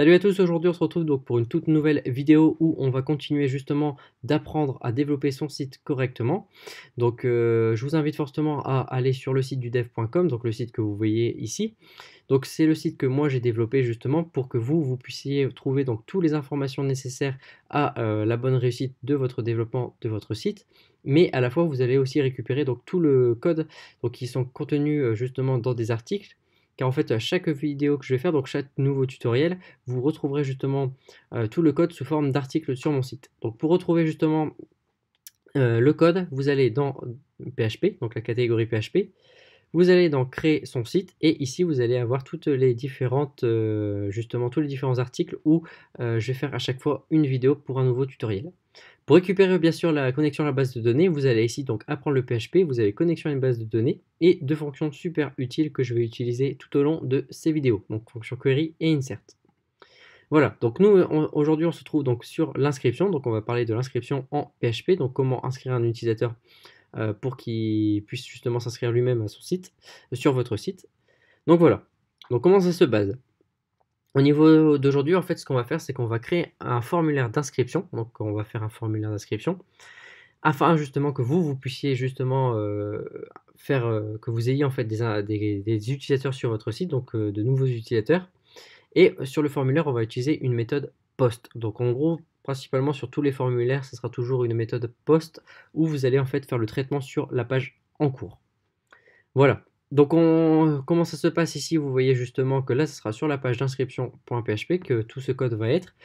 Salut à tous, aujourd'hui on se retrouve donc pour une toute nouvelle vidéo où on va continuer justement d'apprendre à développer son site correctement. Donc je vous invite fortement à aller sur le site du dev.com, donc le site que vous voyez ici. Donc c'est le site que moi j'ai développé justement pour que vous puissiez trouver donc toutes les informations nécessaires à la bonne réussite de votre développement de votre site. Mais à la fois vous allez aussi récupérer donc tout le code donc, qui sont contenus justement dans des articles. Car en fait, à chaque vidéo que je vais faire, donc chaque nouveau tutoriel, vous retrouverez justement tout le code sous forme d'articles sur mon site. Donc pour retrouver justement le code, vous allez dans PHP, donc la catégorie PHP, vous allez dans créer son site et ici vous allez avoir toutes les différentes, justement tous les différents articles où je vais faire à chaque fois une vidéo pour un nouveau tutoriel. Pour récupérer bien sûr la connexion à la base de données, vous allez ici donc apprendre le PHP, vous avez connexion à une base de données et deux fonctions super utiles que je vais utiliser tout au long de ces vidéos, donc fonction query et insert. Voilà, donc nous aujourd'hui on se trouve donc sur l'inscription, donc on va parler de l'inscription en PHP, donc comment inscrire un utilisateur pour qu'il puisse justement s'inscrire lui-même à son site, sur votre site. Donc voilà, donc comment ça se base? Au niveau d'aujourd'hui, en fait, ce qu'on va faire, c'est qu'on va créer un formulaire d'inscription. Donc, on va faire un formulaire d'inscription afin justement que vous puissiez justement faire que vous ayez en fait des utilisateurs sur votre site, donc de nouveaux utilisateurs. Et sur le formulaire, on va utiliser une méthode POST. Donc, en gros, principalement sur tous les formulaires, ce sera toujours une méthode POST où vous allez en fait faire le traitement sur la page en cours. Voilà. Donc comment ça se passe ici? Vous voyez justement que là, ce sera sur la page d'inscription.php que tout ce code va être.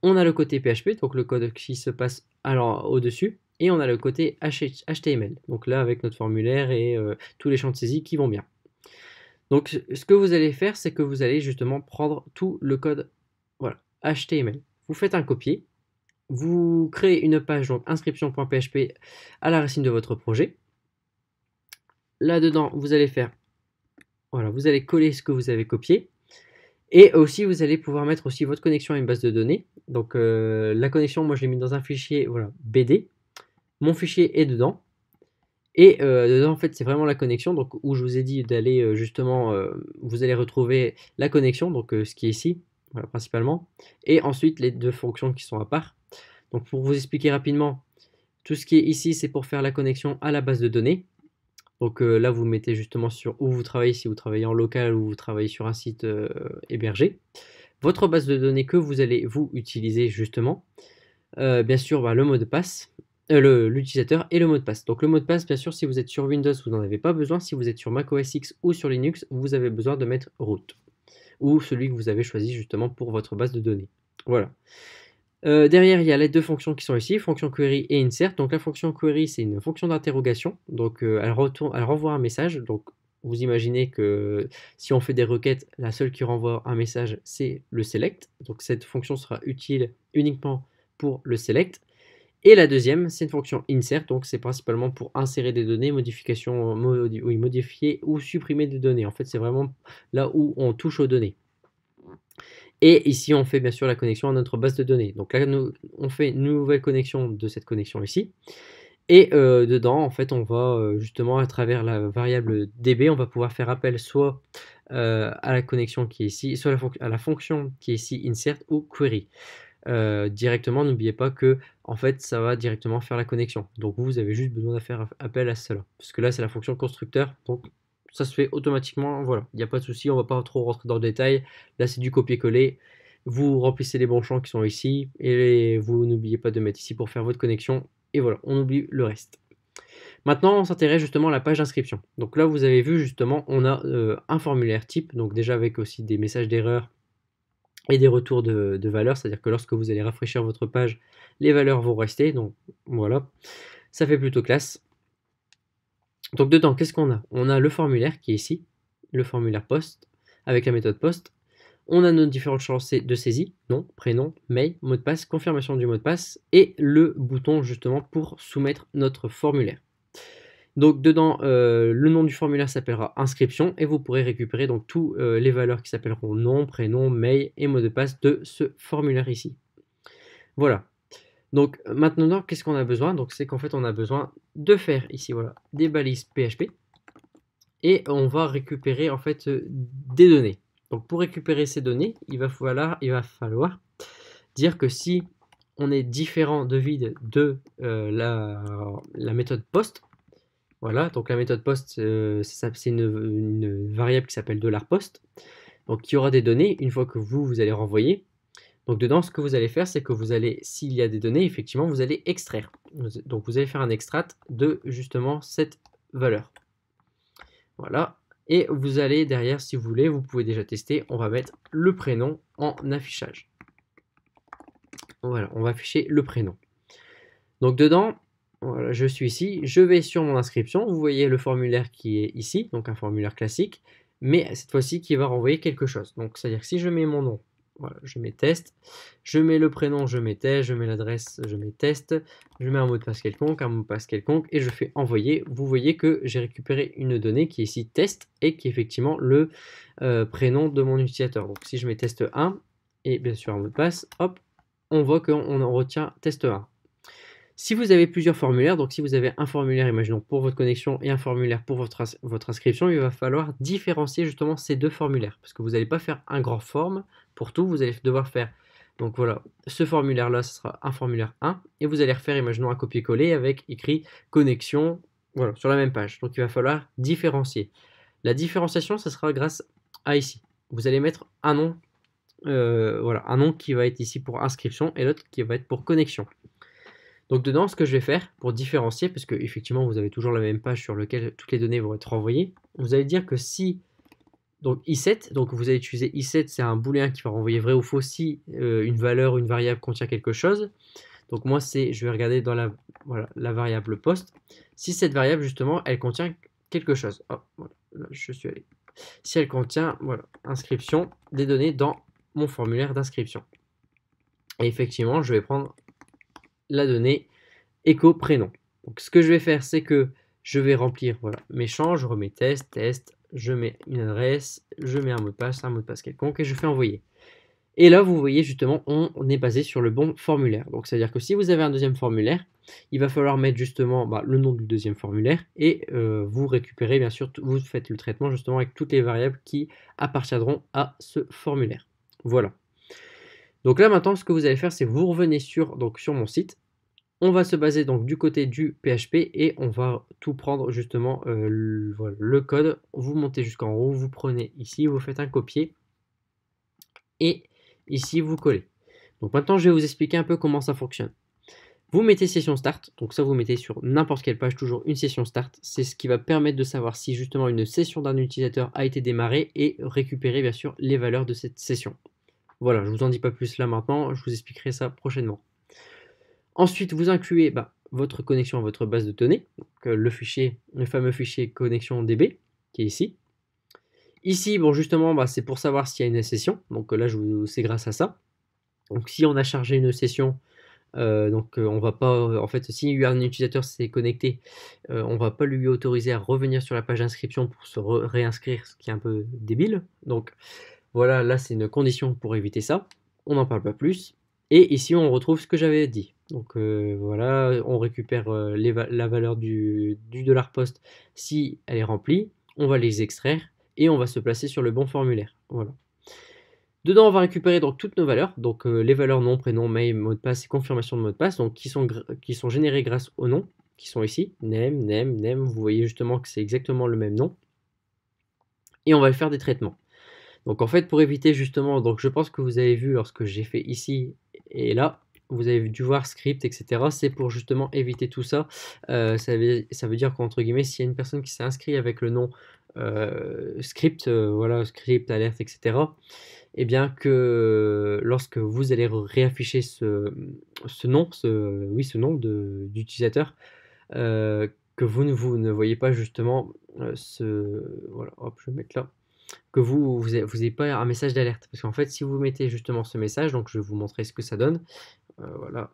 On a le côté PHP, donc le code qui se passe alors au-dessus, et on a le côté HTML. Donc là, avec notre formulaire et tous les champs de saisie qui vont bien. Donc ce que vous allez faire, c'est que vous allez justement prendre tout le code, voilà, HTML. Vous faites un copier, vous créez une page, donc inscription.php à la racine de votre projet. Là-dedans, vous allez faire, voilà, vous allez coller ce que vous avez copié. Et aussi, vous allez pouvoir mettre aussi votre connexion à une base de données. Donc la connexion, moi je l'ai mis dans un fichier, voilà, BD. Mon fichier est dedans. Et dedans, en fait, c'est vraiment la connexion. Donc où je vous ai dit d'aller justement, vous allez retrouver la connexion, donc ce qui est ici, voilà, principalement. Et ensuite, les deux fonctions qui sont à part. Donc pour vous expliquer rapidement, tout ce qui est ici, c'est pour faire la connexion à la base de données. Donc là, vous mettez justement sur où vous travaillez, si vous travaillez en local ou vous travaillez sur un site hébergé. Votre base de données que vous allez vous utiliser justement. Bien sûr, le mot de passe, l'utilisateur et le mot de passe. Donc le mot de passe, bien sûr, si vous êtes sur Windows, vous n'en avez pas besoin. Si vous êtes sur Mac OS X ou sur Linux, vous avez besoin de mettre root. Ou celui que vous avez choisi justement pour votre base de données. Voilà. Derrière, il y a les deux fonctions qui sont ici, fonction query et insert. Donc la fonction query, c'est une fonction d'interrogation. Donc elle renvoie un message. Donc vous imaginez que si on fait des requêtes, la seule qui renvoie un message, c'est le select. Donc cette fonction sera utile uniquement pour le select. Et la deuxième, c'est une fonction insert. Donc c'est principalement pour insérer des données, modifier ou supprimer des données. En fait, c'est vraiment là où on touche aux données. Et ici, on fait bien sûr la connexion à notre base de données. Donc là, on fait une nouvelle connexion de cette connexion ici. Et dedans, en fait, on va justement, à travers la variable db, on va pouvoir faire appel soit à la connexion qui est ici, soit à la fonction qui est ici, insert ou query. Directement, n'oubliez pas que en fait, ça va directement faire la connexion. Donc vous avez juste besoin de faire appel à cela. Parce que là, c'est la fonction constructeur. Donc ça se fait automatiquement, voilà, il n'y a pas de souci, on ne va pas trop rentrer dans le détail. Là, c'est du copier-coller. Vous remplissez les bons champs qui sont ici et vous n'oubliez pas de mettre ici pour faire votre connexion. Et voilà, on oublie le reste. Maintenant, on s'intéresse justement à la page d'inscription. Donc là, vous avez vu justement, on a un formulaire type, donc déjà avec aussi des messages d'erreur et des retours de valeurs, c'est-à-dire que lorsque vous allez rafraîchir votre page, les valeurs vont rester. Donc voilà, ça fait plutôt classe. Donc dedans, qu'est-ce qu'on a? On a le formulaire qui est ici, le formulaire POST, avec la méthode POST. On a nos différentes champs de saisie, nom, prénom, mail, mot de passe, confirmation du mot de passe, et le bouton justement pour soumettre notre formulaire. Donc dedans, le nom du formulaire s'appellera inscription, et vous pourrez récupérer donc tous les valeurs qui s'appelleront nom, prénom, mail et mot de passe de ce formulaire ici. Voilà. Donc maintenant, qu'est-ce qu'on a besoin? Donc c'est qu'en fait, on a besoin de faire ici, voilà, des balises PHP et on va récupérer en fait des données. Donc pour récupérer ces données, il va falloir dire que si on est différent de vide de la méthode post, voilà, donc la méthode post, c'est une variable qui s'appelle $post, donc il y aura des données une fois que vous allez renvoyer. Donc dedans, ce que vous allez faire, c'est que vous allez, s'il y a des données, effectivement, vous allez extraire. Donc vous allez faire un extract de justement cette valeur. Voilà. Et vous allez derrière, si vous voulez, vous pouvez déjà tester, on va mettre le prénom en affichage. Voilà, on va afficher le prénom. Donc dedans, voilà, je suis ici, je vais sur mon inscription, vous voyez le formulaire qui est ici, donc un formulaire classique, mais cette fois-ci qui va renvoyer quelque chose. Donc c'est-à-dire que si je mets mon nom, voilà, je mets test, je mets le prénom, je mets test, je mets l'adresse, je mets test, je mets un mot de passe quelconque, et je fais envoyer. Vous voyez que j'ai récupéré une donnée qui est ici test et qui est effectivement le prénom de mon utilisateur. Donc si je mets test 1 et bien sûr un mot de passe, hop, on voit qu'on en retient test 1. Si vous avez plusieurs formulaires, donc si vous avez un formulaire, imaginons, pour votre connexion et un formulaire pour votre inscription, il va falloir différencier justement ces deux formulaires, parce que vous n'allez pas faire un grand form pour tout, vous allez devoir faire, donc voilà, ce formulaire-là, ce sera un formulaire 1, et vous allez refaire, imaginons, un copier-coller avec écrit connexion, voilà, sur la même page. Donc il va falloir différencier. La différenciation, ça sera grâce à ici. Vous allez mettre un nom, voilà, un nom qui va être ici pour inscription et l'autre qui va être pour connexion. Donc dedans, ce que je vais faire pour différencier, parce que effectivement vous avez toujours la même page sur laquelle toutes les données vont être renvoyées, vous allez dire que si, donc i7, donc vous allez utiliser i7, c'est un booléen qui va renvoyer vrai ou faux si une valeur, une variable contient quelque chose. Donc moi, je vais regarder dans la variable post, si cette variable justement, elle contient quelque chose. Oh, voilà, là, je suis allé. Si elle contient, voilà, inscription des données dans mon formulaire d'inscription. Et effectivement, je vais prendre la donnée écho prénom. Donc ce que je vais faire, c'est que je vais remplir, voilà, mes champs, je remets test, je mets une adresse, je mets un mot de passe quelconque et je fais envoyer. Et là, vous voyez justement, on est basé sur le bon formulaire. Donc c'est-à-dire que si vous avez un deuxième formulaire, il va falloir mettre justement le nom du deuxième formulaire et vous récupérez bien sûr, vous faites le traitement justement avec toutes les variables qui appartiendront à ce formulaire. Voilà. Donc là maintenant, ce que vous allez faire, c'est vous revenez sur mon site. On va se baser donc du côté du PHP et on va tout prendre justement voilà, le code. Vous montez jusqu'en haut, vous prenez ici, vous faites un copier et ici vous collez. Donc maintenant je vais vous expliquer un peu comment ça fonctionne. Vous mettez session start, donc ça vous mettez sur n'importe quelle page toujours une session start. C'est ce qui va permettre de savoir si justement une session d'un utilisateur a été démarrée et récupérer bien sûr les valeurs de cette session. Voilà, je ne vous en dis pas plus là maintenant, je vous expliquerai ça prochainement. Ensuite, vous incluez votre connexion à votre base de données, donc, le fameux fichier connexion DB qui est ici. Ici, bon, justement, c'est pour savoir s'il y a une session. Donc là, c'est grâce à ça. Donc si on a chargé une session, on va pas, en fait, si un utilisateur s'est connecté, on va pas lui autoriser à revenir sur la page d'inscription pour se réinscrire, ce qui est un peu débile. Donc voilà, là c'est une condition pour éviter ça. On n'en parle pas plus. Et ici, on retrouve ce que j'avais dit. Donc voilà, on récupère la valeur du $post si elle est remplie. On va les extraire et on va se placer sur le bon formulaire. Voilà. Dedans, on va récupérer donc toutes nos valeurs, donc les valeurs nom, prénom, mail, mot de passe et confirmation de mot de passe, donc qui sont générées grâce au nom, qui sont ici, name. Vous voyez justement que c'est exactement le même nom. Et on va faire des traitements. Donc en fait, pour éviter justement, donc je pense que vous avez vu lorsque j'ai fait ici et là, vous avez dû voir script, etc. C'est pour justement éviter tout ça. Ça veut dire qu'entre guillemets, s'il y a une personne qui s'est inscrite avec le nom script, voilà, script, alerte, etc. Et bien que lorsque vous allez réafficher ce nom, ce nom d'utilisateur, que vous ne voyez pas justement voilà, hop, je vais mettre là, que vous n'ayez pas un message d'alerte. Parce qu'en fait, si vous mettez justement ce message, donc je vais vous montrer ce que ça donne. Voilà.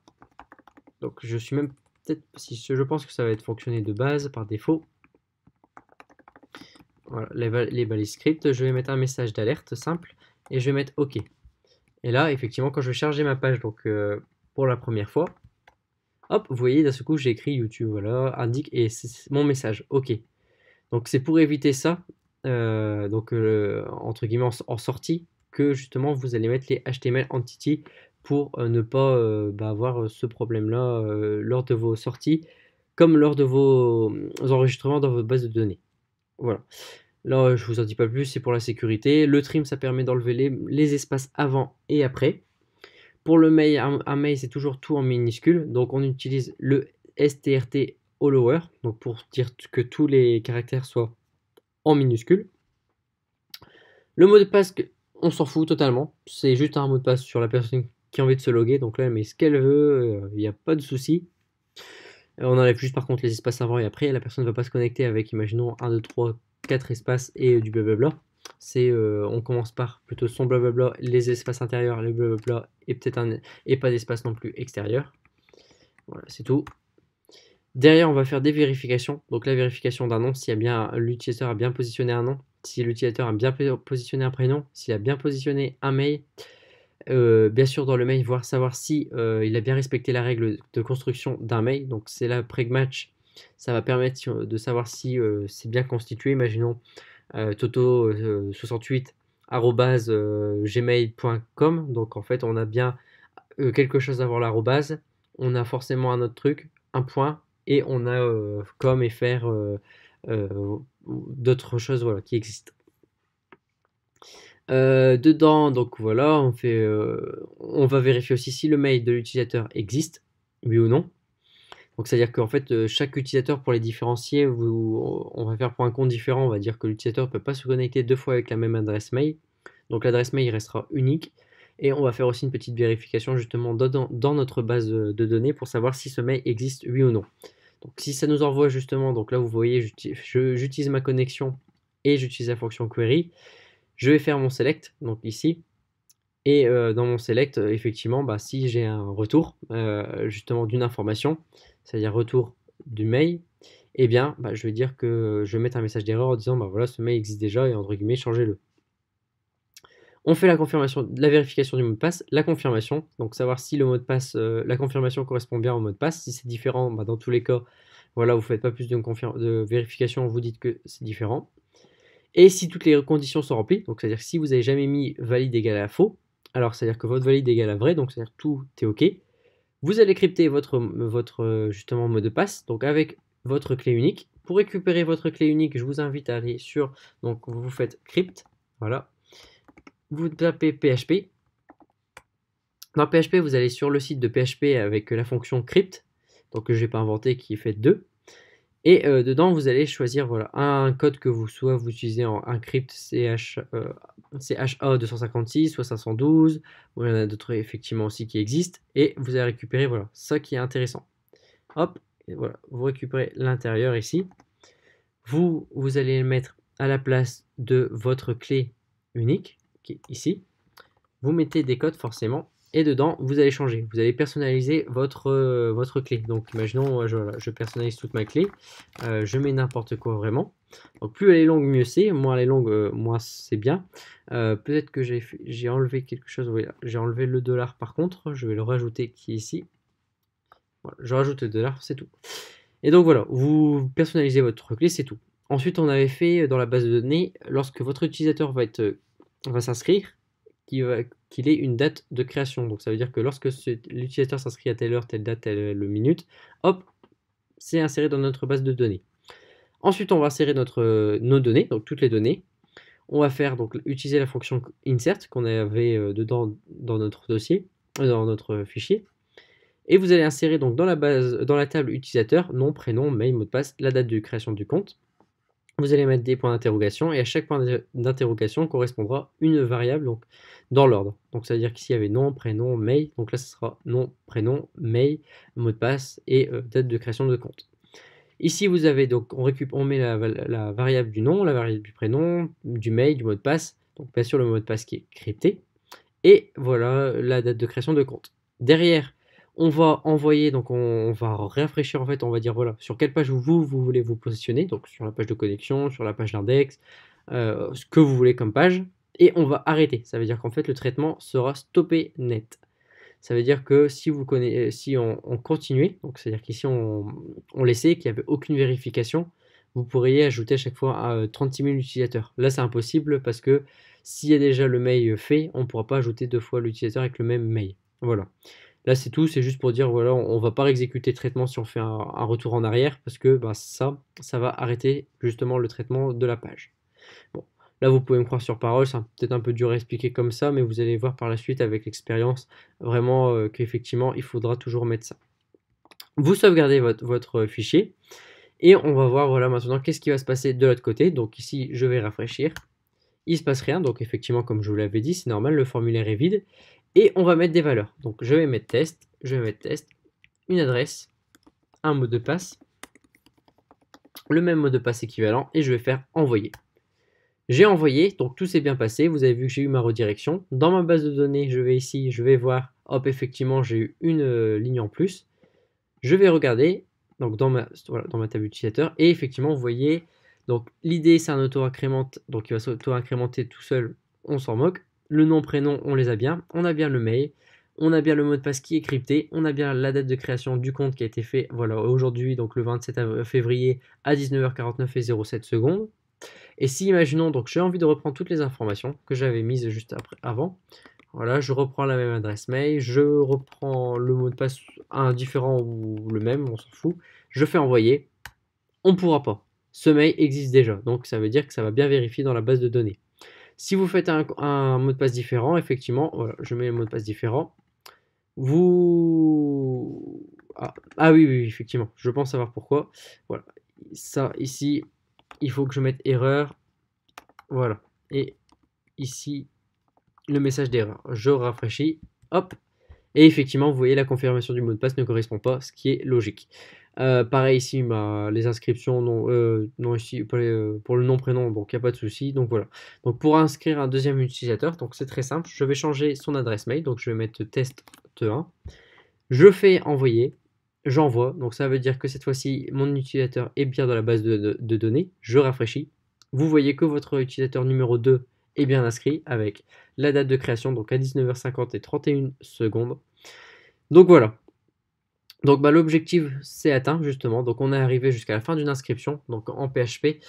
Donc je suis même peut-être, si je pense que ça va être fonctionné de base par défaut. Voilà, les balises script, je vais mettre un message d'alerte simple et je vais mettre OK. Et là, effectivement, quand je vais charger ma page donc pour la première fois, hop, vous voyez, d'un seul coup, j'ai écrit YouTube, voilà, indique, et c'est mon message, OK. Donc c'est pour éviter ça, donc entre guillemets en sortie, que justement vous allez mettre les HTML entity pour ne pas avoir ce problème-là lors de vos sorties, comme lors de vos enregistrements dans votre base de données. Voilà. Là, je vous en dis pas plus, c'est pour la sécurité. Le trim, ça permet d'enlever les espaces avant et après. Pour le mail, un mail, c'est toujours tout en minuscule. Donc, on utilise le STRT all lower, donc pour dire que tous les caractères soient en minuscule. Le mot de passe, on s'en fout totalement. C'est juste un mot de passe sur la personne qui a envie de se loguer. Donc là, elle met ce qu'elle veut, il n'y a pas de souci. On enlève juste par contre les espaces avant et après. La personne ne va pas se connecter avec, imaginons, 1, 2, 3, 4 espaces et du blablabla. On commence par plutôt son blablabla, les espaces intérieurs, les blablabla et peut-être et pas d'espace non plus extérieur. Voilà, c'est tout. Derrière, on va faire des vérifications. Donc la vérification d'un nom, si l'utilisateur a bien positionné un nom, si l'utilisateur a bien positionné un prénom, s'il a bien positionné un mail. Bien sûr, dans le mail, savoir si il a bien respecté la règle de construction d'un mail. Donc c'est la preg-match. Ça va permettre de savoir si c'est bien constitué. Imaginons toto68 gmail.com. Donc en fait, on a bien quelque chose avant l'arrobase. On a forcément un autre truc, un point, et on a com et faire d'autres choses voilà, qui existent. Dedans, donc voilà, on va vérifier aussi si le mail de l'utilisateur existe, oui ou non. Donc c'est-à-dire qu'en fait, chaque utilisateur, pour les différencier, on va faire pour un compte différent, on va dire que l'utilisateur ne peut pas se connecter 2 fois avec la même adresse mail. Donc l'adresse mail restera unique. Et on va faire aussi une petite vérification justement dans notre base de données pour savoir si ce mail existe, oui ou non. Donc si ça nous envoie justement, donc là vous voyez, j'utilise ma connexion et j'utilise la fonction query. Je vais faire mon select, donc ici, et dans mon select, effectivement, si j'ai un retour justement d'une information, c'est-à-dire retour du mail, eh bien, je vais dire que je vais mettre un message d'erreur en disant, voilà, ce mail existe déjà et entre guillemets, changez-le. On fait la confirmation, la vérification du mot de passe, la confirmation, donc savoir si le mot de passe, la confirmation correspond bien au mot de passe. Si c'est différent, dans tous les cas, voilà, vous ne faites pas plus de vérification, vous dites que c'est différent. Et si toutes les conditions sont remplies, donc c'est-à-dire que si vous n'avez jamais mis valide égale à faux, alors c'est-à-dire que votre valide égale à vrai, donc c'est-à-dire que tout est OK, vous allez crypter votre justement mot de passe, donc avec votre clé unique. Pour récupérer votre clé unique, je vous invite à aller sur, donc vous faites crypt, voilà, vous tapez PHP. Dans PHP, vous allez sur le site de PHP avec la fonction crypt, donc que je n'ai pas inventé, qui est fait 2. Et dedans, vous allez choisir voilà, un code que vous utilisez en encrypt CHA256, soit 512, ou il y en a d'autres effectivement aussi qui existent, et vous allez récupérer voilà, ça qui est intéressant. Hop, et voilà, vous récupérez l'intérieur ici. Vous allez le mettre à la place de votre clé unique, qui est ici. Vous mettez des codes forcément. Et dedans, vous allez changer. Vous allez personnaliser votre clé. Donc, imaginons, je personnalise toute ma clé. Je mets n'importe quoi vraiment. Donc, plus elle est longue, mieux c'est. Moins elle est longue, moins c'est bien. Peut-être que j'ai enlevé quelque chose. Oui, j'ai enlevé le dollar par contre. Je vais le rajouter qui est ici. Voilà, je rajoute le dollar, c'est tout. Et donc voilà, vous personnalisez votre clé, c'est tout. Ensuite, on avait fait dans la base de données, lorsque votre utilisateur va s'inscrire, qu'il ait une date de création. Donc ça veut dire que lorsque l'utilisateur s'inscrit à telle heure, telle date, telle minute, hop, c'est inséré dans notre base de données. Ensuite, on va insérer nos données, donc toutes les données. On va faire donc utiliser la fonction insert qu'on avait dedans dans notre dossier, dans notre fichier. Et vous allez insérer donc dans la table utilisateur, nom, prénom, mail, mot de passe, la date de création du compte. Vous allez mettre des points d'interrogation et à chaque point d'interrogation correspondra une variable donc, dans l'ordre. Donc ça veut dire qu'ici il y avait nom, prénom, mail. Donc là ce sera nom, prénom, mail, mot de passe et date de création de compte. Ici vous avez donc on met la variable du nom, la variable du prénom, du mail, du mot de passe. Donc bien sûr le mot de passe qui est crypté. Et voilà la date de création de compte. Derrière, on va envoyer, donc on va rafraîchir en fait, on va dire voilà, sur quelle page vous voulez vous positionner, donc sur la page de connexion, sur la page d'index, ce que vous voulez comme page, et on va arrêter. Ça veut dire qu'en fait le traitement sera stoppé net. Ça veut dire que si on continuait, donc c'est-à-dire qu'ici on laissait, qu'il n'y avait aucune vérification, vous pourriez ajouter à chaque fois 36 000 utilisateurs. Là, c'est impossible parce que s'il y a déjà le mail fait, on ne pourra pas ajouter 2 fois l'utilisateur avec le même mail. Voilà. Là, c'est tout, c'est juste pour dire, voilà, on ne va pas exécuter le traitement si on fait un retour en arrière, parce que bah, ça va arrêter justement le traitement de la page. Bon, là, vous pouvez me croire sur parole, c'est peut-être un peu dur à expliquer comme ça, mais vous allez voir par la suite avec l'expérience, vraiment qu'effectivement, il faudra toujours mettre ça. Vous sauvegardez votre fichier, et on va voir, voilà, maintenant, qu'est-ce qui va se passer de l'autre côté. Donc ici, je vais rafraîchir. Il ne se passe rien, donc effectivement, comme je vous l'avais dit, c'est normal, le formulaire est vide. Et on va mettre des valeurs. Donc je vais mettre test, une adresse, un mot de passe, le même mot de passe équivalent, et je vais faire envoyer. J'ai envoyé, donc tout s'est bien passé, vous avez vu que j'ai eu ma redirection. Dans ma base de données, je vais ici, je vais voir, hop, effectivement, j'ai eu une ligne en plus. Je vais regarder, donc dans ma table utilisateur, et effectivement, vous voyez, donc l'idée c'est un auto-incrémente, donc il va s'auto-incrémenter tout seul, on s'en moque. Le nom, prénom, on les a bien, on a bien le mail, on a bien le mot de passe qui est crypté, on a bien la date de création du compte qui a été fait, voilà, aujourd'hui, donc le 27 février à 19h49 et 07 secondes. Et si, imaginons, donc j'ai envie de reprendre toutes les informations que j'avais mises juste avant, voilà, je reprends la même adresse mail, je reprends le mot de passe indifférent ou le même, on s'en fout. Je fais envoyer. On ne pourra pas. Ce mail existe déjà, donc ça veut dire que ça va bien vérifier dans la base de données. Si vous faites un mot de passe différent, effectivement, voilà, je mets le mot de passe différent. Vous... Ah oui, oui, effectivement, je pense savoir pourquoi. Voilà, ça ici, il faut que je mette erreur. Voilà, et ici, le message d'erreur. Je rafraîchis, hop, et effectivement, vous voyez, la confirmation du mot de passe ne correspond pas, ce qui est logique. Pareil ici, les inscriptions, non ici, pour le nom, prénom, donc il n'y a pas de souci. Donc voilà. Donc pour inscrire un deuxième utilisateur, donc c'est très simple, je vais changer son adresse mail, donc je vais mettre test1. Je fais envoyer, j'envoie, donc ça veut dire que cette fois-ci, mon utilisateur est bien dans la base de données. Je rafraîchis. Vous voyez que votre utilisateur numéro 2 est bien inscrit avec la date de création, donc à 19h50 et 31 secondes. Donc voilà. Donc l'objectif c'est atteint justement. Donc on est arrivé jusqu'à la fin d'une inscription, donc en PHP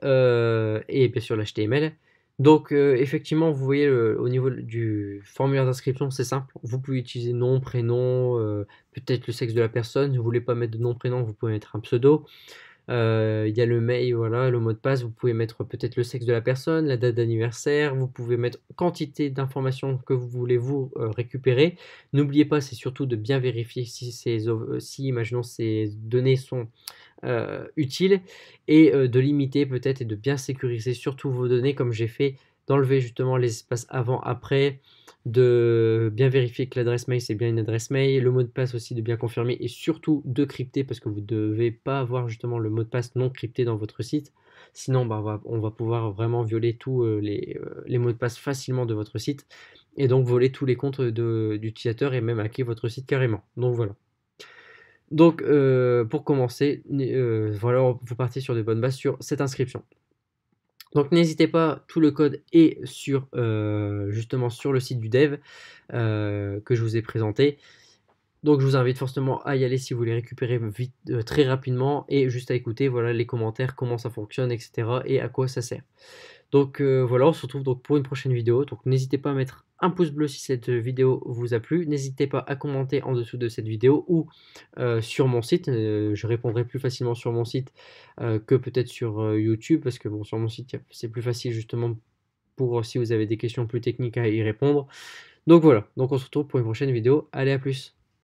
et bien sûr l'HTML. Donc effectivement, vous voyez au niveau du formulaire d'inscription, c'est simple. Vous pouvez utiliser nom, prénom, peut-être le sexe de la personne. Si vous ne voulez pas mettre de nom, prénom, vous pouvez mettre un pseudo. Il y a le mail, voilà, le mot de passe, vous pouvez mettre peut-être le sexe de la personne, la date d'anniversaire, vous pouvez mettre quantité d'informations que vous voulez récupérer. N'oubliez pas, c'est surtout de bien vérifier si imaginons, ces données sont utiles et de limiter peut-être et de bien sécuriser surtout vos données comme j'ai fait, d'enlever justement les espaces avant, après, de bien vérifier que l'adresse mail c'est bien une adresse mail, le mot de passe aussi de bien confirmer et surtout de crypter parce que vous ne devez pas avoir justement le mot de passe non crypté dans votre site. Sinon, on va pouvoir vraiment violer tous les mots de passe facilement de votre site et donc voler tous les comptes d'utilisateurs et même hacker votre site carrément. Donc voilà. Donc pour commencer, voilà, vous partez sur de bonnes bases sur cette inscription. Donc n'hésitez pas, tout le code est justement sur le site du dev que je vous ai présenté. Donc je vous invite forcément à y aller si vous voulez récupérer vite, très rapidement et juste à écouter voilà, les commentaires, comment ça fonctionne, etc. et à quoi ça sert. Donc voilà, on se retrouve donc pour une prochaine vidéo. Donc n'hésitez pas à mettre un pouce bleu si cette vidéo vous a plu. N'hésitez pas à commenter en dessous de cette vidéo ou sur mon site. Je répondrai plus facilement sur mon site que peut-être sur YouTube parce que bon, sur mon site c'est plus facile justement pour si vous avez des questions plus techniques à y répondre. Donc voilà, donc on se retrouve pour une prochaine vidéo. Allez, à plus.